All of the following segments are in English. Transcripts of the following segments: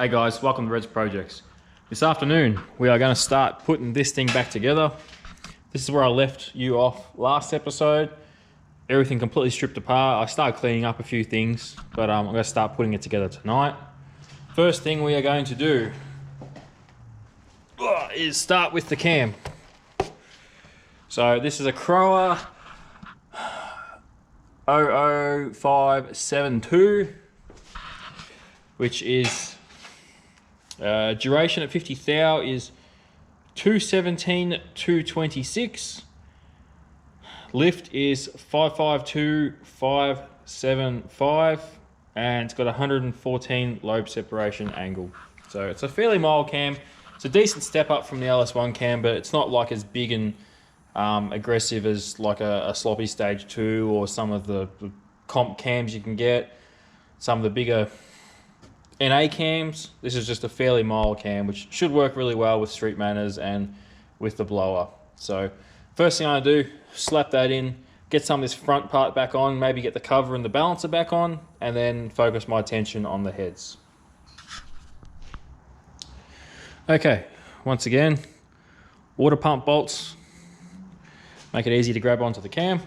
Hey guys, welcome to Red's Projects. This afternoon we are going to start putting this thing back together. This is where I left you off last episode. Everything completely stripped apart. I started cleaning up a few things, but I'm going to start putting it together tonight. First thing we are going to do is start with the cam. So this is a Crower 00572, which is duration at 50 thou is 217-226. Lift is 552-575, and it's got 114 lobe separation angle. So it's a fairly mild cam. It's a decent step up from the LS1 cam, but it's not like as big and aggressive as like a sloppy stage 2 or some of the comp cams you can get. Some of the bigger NA cams. This is just a fairly mild cam, which should work really well with street manners and with the blower. So first thing I do, slap that in, get some of this front part back on, maybe get the cover and the balancer back on, and then focus my attention on the heads. Okay, once again, water pump bolts, make it easy to grab onto the cam.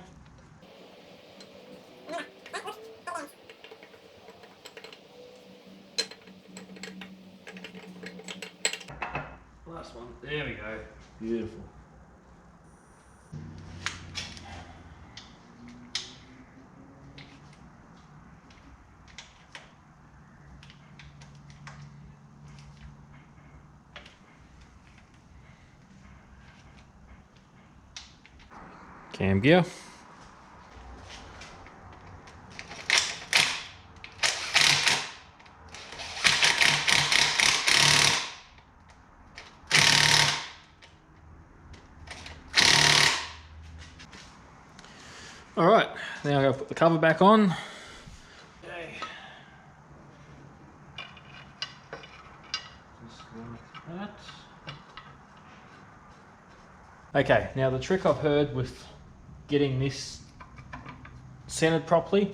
Last one, there we go, beautiful. Cam gear. All right, now I'm going to put the cover back on. Okay. Just like that. Okay, now the trick I've heard with getting this centered properly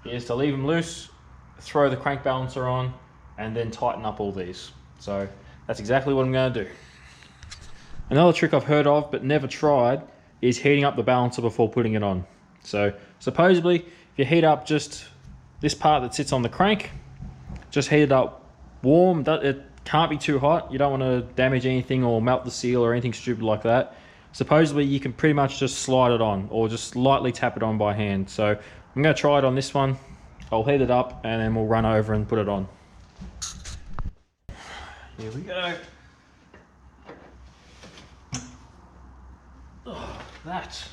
is to leave them loose, throw the crank balancer on, and then tighten up all these. So that's exactly what I'm going to do. Another trick I've heard of but never tried is heating up the balancer before putting it on. So supposedly if you heat up just this part that sits on the crank, just heat it up warm. It can't be too hot. You don't want to damage anything or melt the seal or anything stupid like that. Supposedly you can pretty much just slide it on or just lightly tap it on by hand. So I'm going to try it on this one. I'll heat it up and then we'll run over and put it on. Here we go. Oh, that.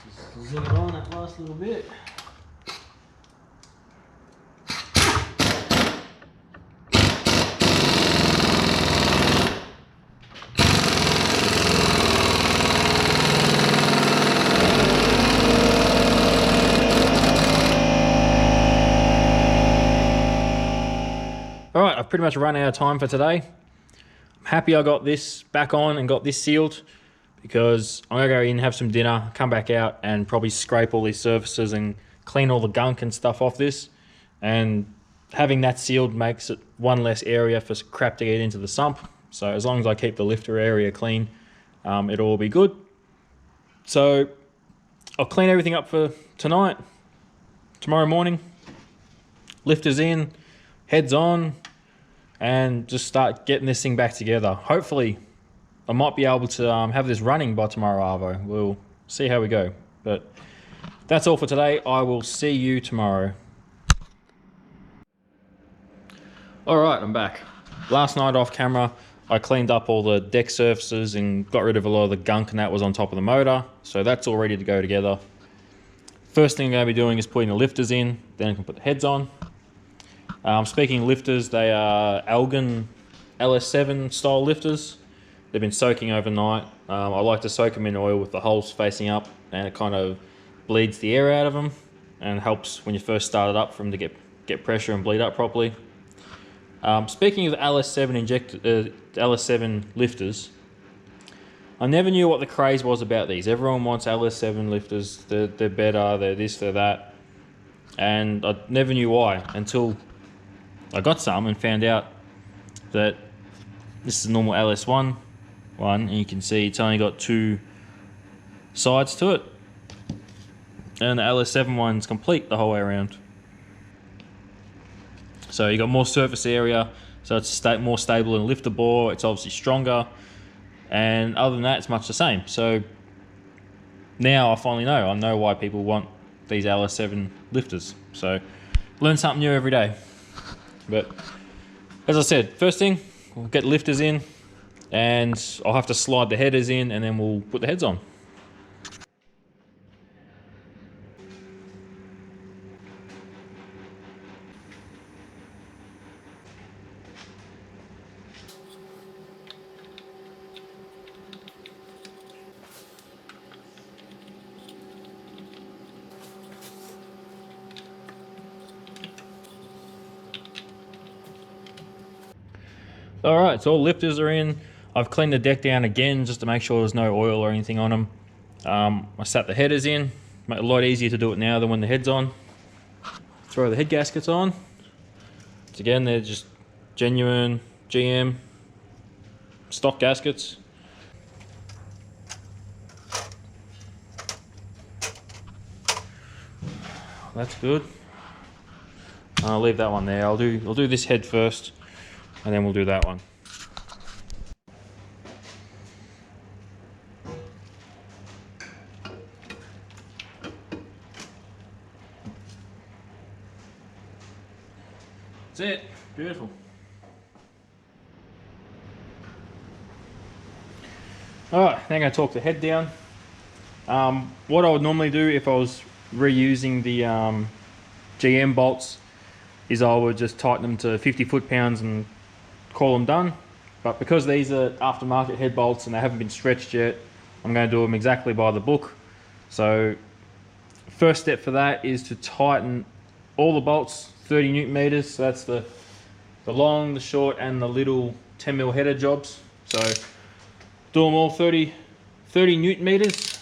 Just zing it on that last little bit. Alright, I've pretty much run out of time for today. I'm happy I got this back on and got this sealed, because I'm going to go in, have some dinner, come back out and probably scrape all these surfaces and clean all the gunk and stuff off this. And having that sealed makes it one less area for crap to get into the sump. So as long as I keep the lifter area clean, it'll all be good. So I'll clean everything up for tonight, tomorrow morning. Lifters in, heads on, and just start getting this thing back together. Hopefully I might be able to have this running by tomorrow, Arvo. We'll see how we go. But that's all for today. I will see you tomorrow. All right, I'm back. Last night off camera, I cleaned up all the deck surfaces and got rid of a lot of the gunk and that was on top of the motor. So that's all ready to go together. First thing I'm going to be doing is putting the lifters in, then I can put the heads on. Speaking of lifters, they are Elgin LS7 style lifters. They've been soaking overnight. I like to soak them in oil with the holes facing up, and it kind of bleeds the air out of them and helps when you first start it up for them to get pressure and bleed up properly. Speaking of LS7 LS7 lifters, I never knew what the craze was about these. Everyone wants LS7 lifters. They're better. They're this. They're that. And I never knew why until I got some and found out that this is a normal LS1 one, and you can see it's only got 2 sides to it, and the LS7 one's complete the whole way around. So you got more surface area, so it's more stable and lifter bore. It's obviously stronger, and other than that, it's much the same. So now I finally know. I know why people want these LS7 lifters. So learn something new every day. But as I said, first thing, we'll get lifters in, and I'll have to slide the headers in, and then we'll put the heads on. All right, so all lifters are in. I've cleaned the deck down again just to make sure there's no oil or anything on them. I sat the headers in. Make it a lot easier to do it now than when the head's on. Throw the head gaskets on. So again, they're just genuine GM stock gaskets. That's good. I'll leave that one there. I'll do this head first, and then we'll do that one. That's it. Beautiful. Alright, now I'm going to torque the head down. What I would normally do if I was reusing the GM bolts is I would just tighten them to 50 foot-pounds and call them done. But because these are aftermarket head bolts and they haven't been stretched yet, I'm going to do them exactly by the book. So first step for that is to tighten all the bolts 30 newton meters. So that's the long, the short, and the little 10mm header jobs. So do them all 30 newton meters,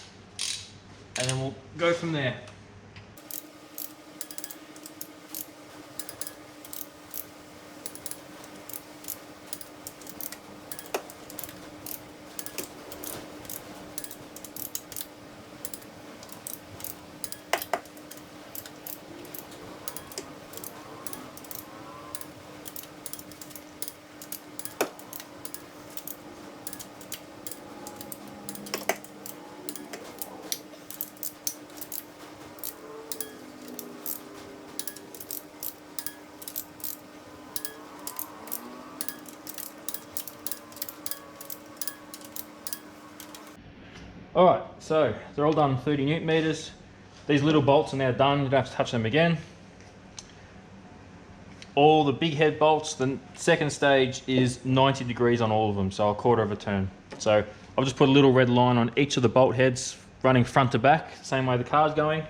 and then we'll go from there. Alright, so they're all done 30 newton meters. These little bolts are now done, you don't have to touch them again. All the big head bolts, the second stage is 90 degrees on all of them, so a quarter of a turn. So I've just put a little red line on each of the bolt heads running front to back, same way the car's going.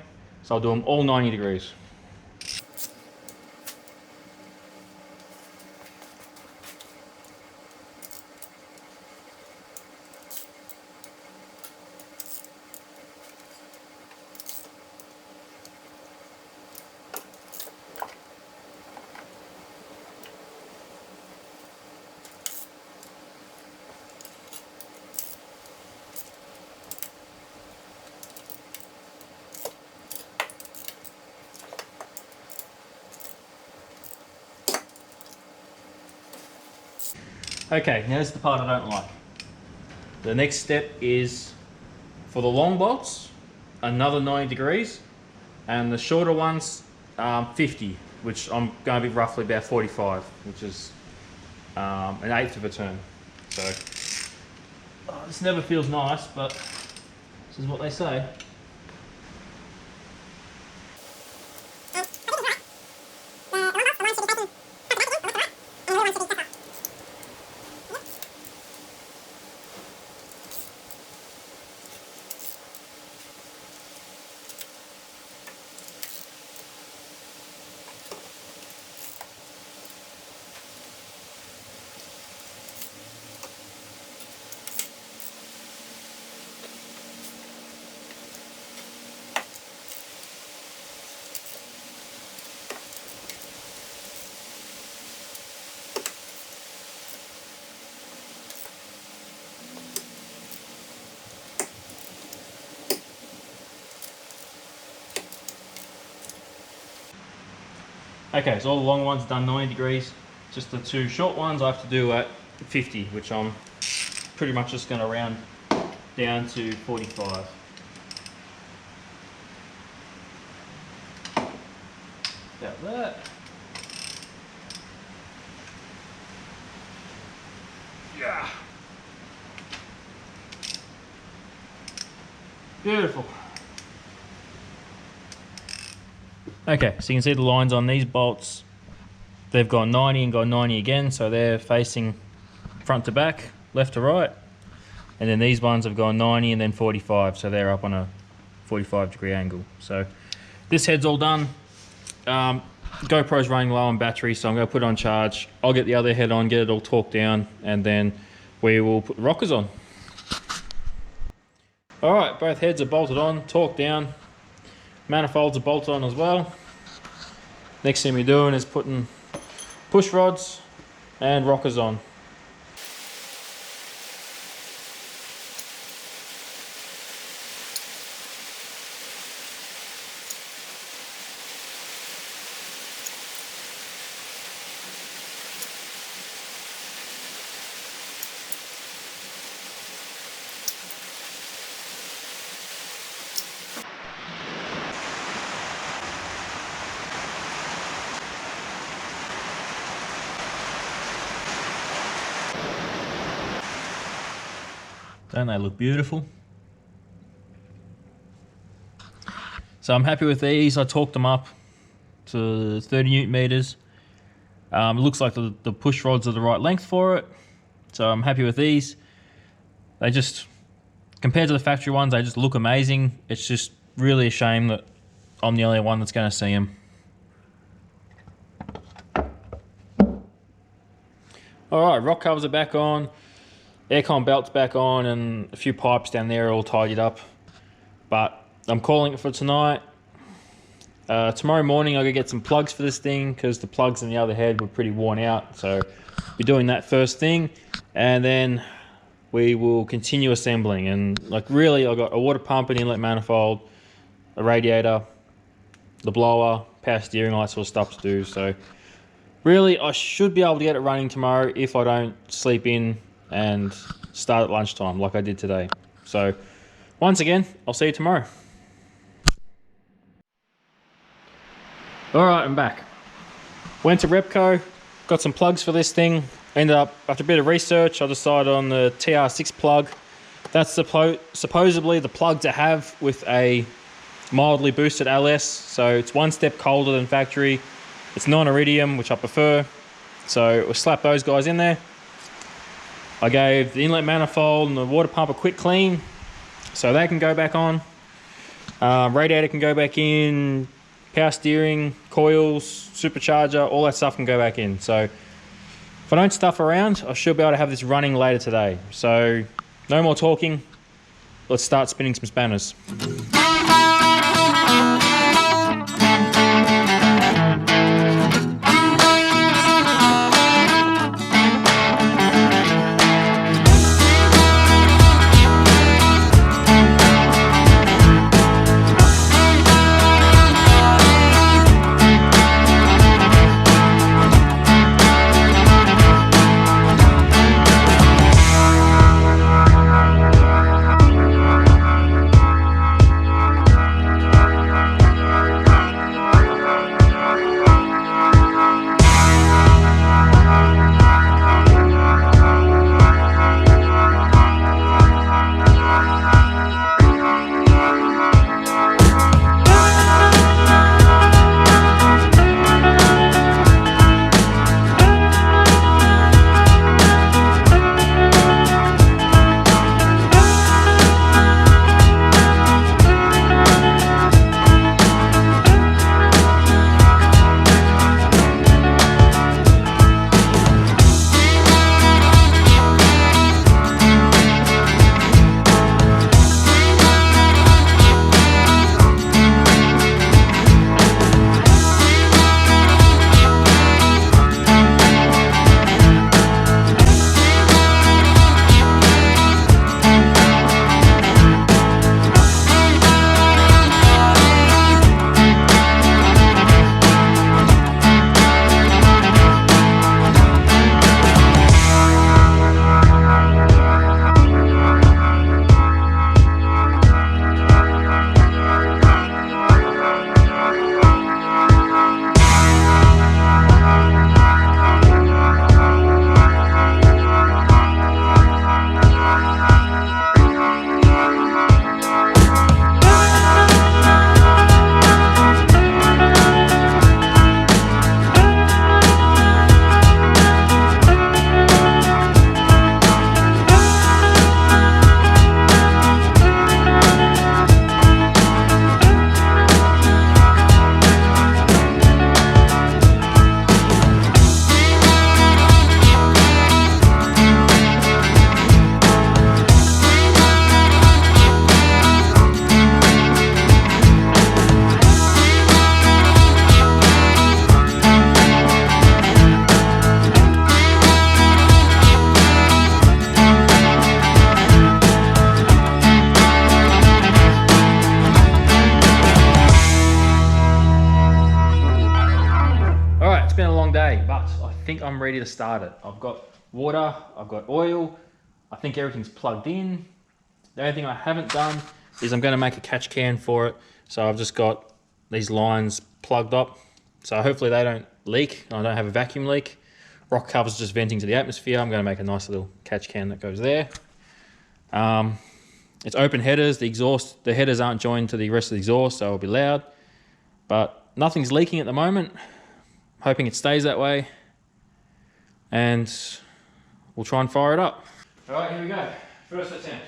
So I'll do them all 90 degrees. Okay, now this is the part I don't like. The next step is for the long bolts, another 90 degrees, and the shorter ones, 50, which I'm going to be roughly about 45, which is an eighth of a turn. So this never feels nice, but this is what they say. Okay, so all the long ones are done 90 degrees. Just the two short ones I have to do at 50, which I'm pretty much just going to round down to 45. About that. Yeah. Beautiful. Okay, so you can see the lines on these bolts. They've got 90 and got 90 again, so they're facing front to back, left to right. And then these ones have gone 90 and then 45, so they're up on a 45-degree angle. So this head's all done. GoPro's running low on battery, so I'm going to put it on charge. I'll get the other head on, get it all torqued down, and then we will put the rockers on. All right, both heads are bolted on, torqued down. Manifolds are bolted on as well. Next thing we're doing is putting push rods and rockers on. Don't they look beautiful? So I'm happy with these. I torqued them up to 30 newton meters. It looks like the push rods are the right length for it. So I'm happy with these. They just, compared to the factory ones, they just look amazing. It's just really a shame that I'm the only one that's going to see them. All right, rock covers are back on. Aircon belt's back on, and a few pipes down there are all tidied up. But I'm calling it for tonight. Tomorrow morning I'm going to get some plugs for this thing, because the plugs in the other head were pretty worn out. So we're doing that first thing, and then we will continue assembling. And like really, I've got a water pump, an inlet manifold, a radiator, the blower, power steering, all that sort of stuff to do. So really, I should be able to get it running tomorrow if I don't sleep in and start at lunchtime like I did today. So once again, I'll see you tomorrow. All right, I'm back. Went to Repco, got some plugs for this thing. Ended up, after a bit of research, I decided on the TR6 plug. That's supposedly the plug to have with a mildly boosted LS. So it's one step colder than factory. It's non-iridium, which I prefer. So we'll slap those guys in there. I gave the inlet manifold and the water pump a quick clean, so they can go back on. Radiator can go back in, power steering, coils, supercharger, all that stuff can go back in. So if I don't stuff around, I should be able to have this running later today. So no more talking, let's start spinning some spanners. right, it's been a long day, but I think I'm ready to start it. I've got water, I've got oil, I think everything's plugged in. The only thing I haven't done is I'm going to make a catch can for it. So I've just got these lines plugged up. So hopefully they don't leak. I don't have a vacuum leak. Rock cover's just venting to the atmosphere. I'm going to make a nice little catch can that goes there. It's open headers. The headers aren't joined to the rest of the exhaust, so it'll be loud. But nothing's leaking at the moment. Hoping it stays that way. And we'll try and fire it up. All right, here we go. First attempt.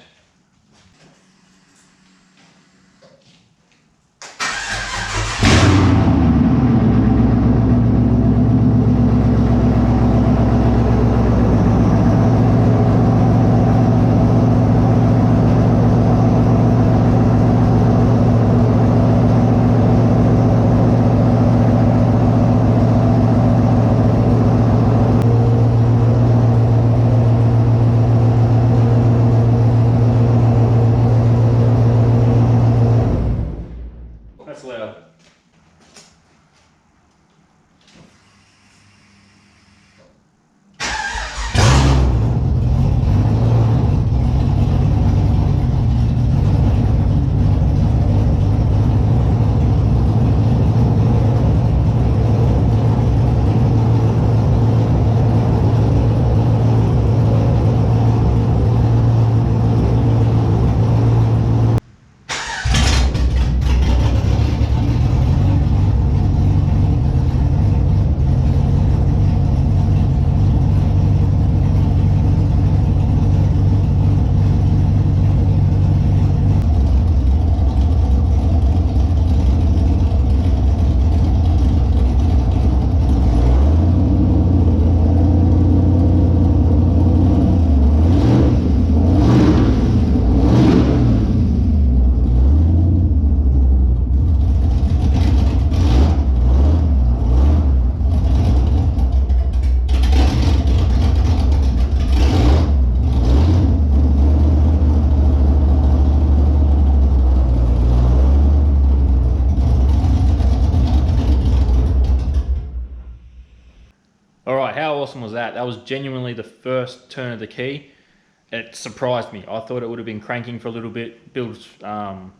That's loud. All right, how awesome was that? That was genuinely the first turn of the key. It surprised me. I thought it would have been cranking for a little bit, build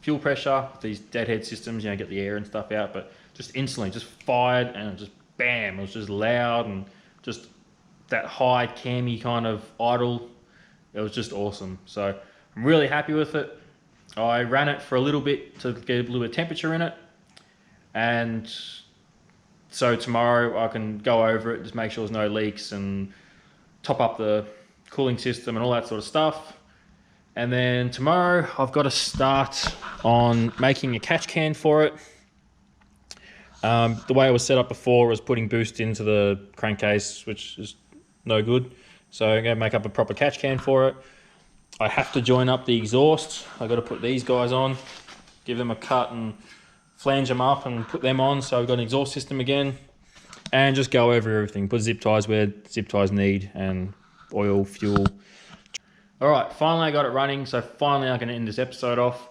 fuel pressure, these deadhead systems, you know, get the air and stuff out, but just instantly, just fired and it just bam, it was just loud and just that high cammy kind of idle. It was just awesome. So I'm really happy with it. I ran it for a little bit to get a little bit of temperature in it, and so tomorrow I can go over it, just make sure there's no leaks and top up the cooling system and all that sort of stuff. And then tomorrow I've got to start on making a catch can for it. The way it was set up before was putting boost into the crankcase, which is no good. So I'm going to make up a proper catch can for it. I have to join up the exhaust. I've got to put these guys on, give them a cut and flange them up and put them on, so I've got an exhaust system again, and just go over everything. Put zip ties where zip ties need, and oil, fuel. All right, finally I got it running, so finally I can end this episode off.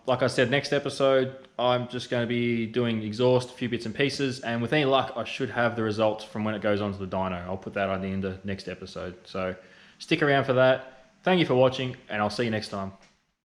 Like I said, next episode I'm just going to be doing exhaust, a few bits and pieces, and with any luck I should have the results from when it goes onto the dyno. I'll put that on the end of next episode, so stick around for that. Thank you for watching, and I'll see you next time.